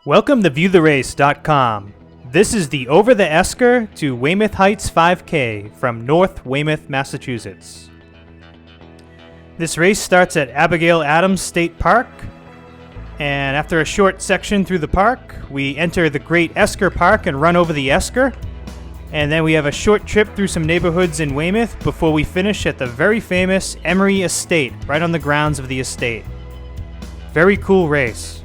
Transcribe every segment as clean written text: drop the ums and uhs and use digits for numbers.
Welcome to ViewTheRace.com. This is the Over the Esker to Weymouth Heights 5K from North Weymouth, Massachusetts. This race starts at Abigail Adams State Park, and after a short section through the park, we enter the Great Esker Park and run over the Esker, and then we have a short trip through some neighborhoods in Weymouth before we finish at the very famous Emery Estate, right on the grounds of the estate. Very cool race.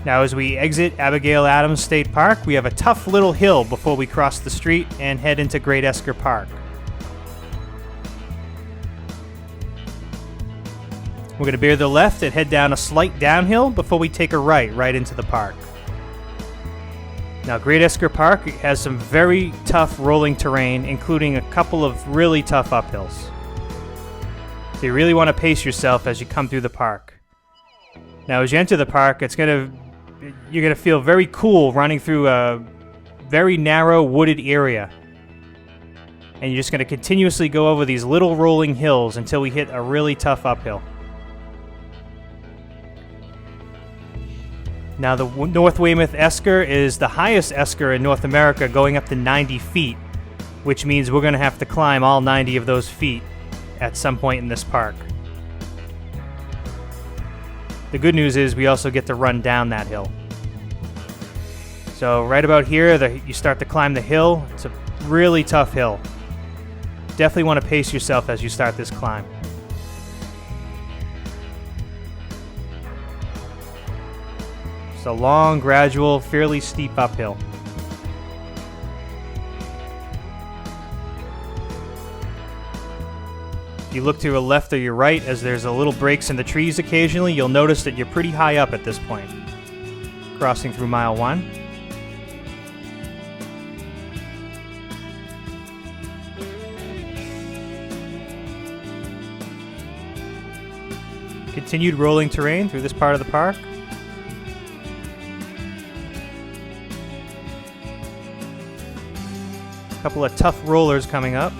Now as we exit Abigail Adams State Park, we have a tough little hill before we cross the street and head into Great Esker Park. We're going to bear the left and head down a slight downhill before we take a right into the park. Now Great Esker Park has some very tough rolling terrain, including a couple of really tough uphills. So you really want to pace yourself as you come through the park. Now as you enter the park, you're going to feel very cool running through a very narrow wooded area. And you're just going to continuously go over these little rolling hills until we hit a really tough uphill. Now the North Weymouth Esker is the highest esker in North America, going up to 90 feet, which means we're going to have to climb all 90 of those feet at some point in this park. The good news is we also get to run down that hill. So right about here, you start to climb the hill. It's a really tough hill. Definitely want to pace yourself as you start this climb. It's a long, gradual, fairly steep uphill. If you look to your left or your right, as there's a little breaks in the trees occasionally, you'll notice that you're pretty high up at this point. Crossing through mile 1. Continued rolling terrain through this part of the park. A couple of tough rollers coming up.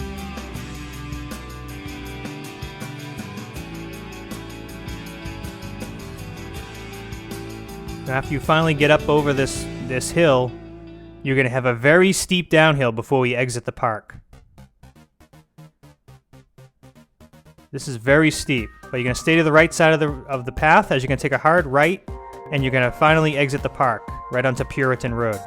After you finally get up over this hill, you're going to have a very steep downhill before we exit the park. This is very steep, but you're going to stay to the right side of the path as you're going to take a hard right, and you're going to finally exit the park right onto Puritan Road.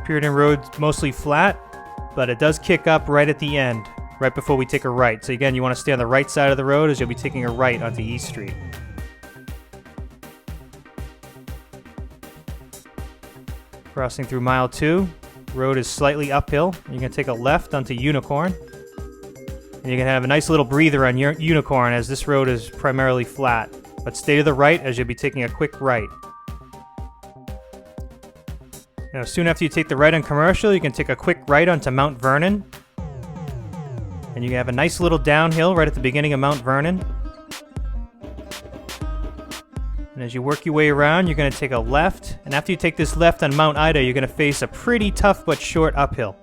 Puritan Road's mostly flat, but it does kick up right at the end, right before we take a right. So again, you want to stay on the right side of the road as you'll be taking a right onto East Street. Crossing through mile 2, road is slightly uphill. You're going to take a left onto Unicorn. And you're going to have a nice little breather on your Unicorn as this road is primarily flat. But stay to the right as you'll be taking a quick right. Now, soon after you take the right on Commercial, you can take a quick right onto Mount Vernon. And you have a nice little downhill right at the beginning of Mount Vernon. And as you work your way around, you're going to take a left. And after you take this left on Mount Ida, you're going to face a pretty tough but short uphill.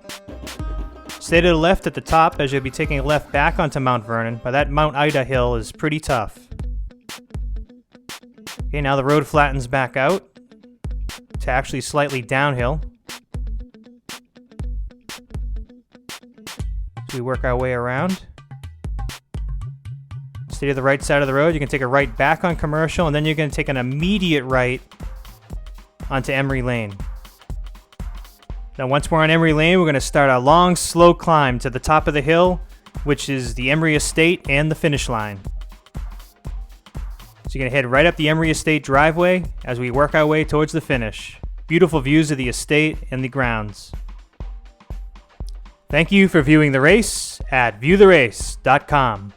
Stay to the left at the top as you'll be taking a left back onto Mount Vernon. But that Mount Ida hill is pretty tough. Okay, now the road flattens back out to actually slightly downhill. So we work our way around. Stay to the right side of the road. You can take a right back on Commercial, and then you're going to take an immediate right onto Emery Lane. Now once we're on Emery Lane, we're going to start a long, slow climb to the top of the hill, which is the Emery Estate and the finish line. So you're going to head right up the Emery Estate driveway as we work our way towards the finish. Beautiful views of the estate and the grounds. Thank you for viewing the race at ViewTheRace.com.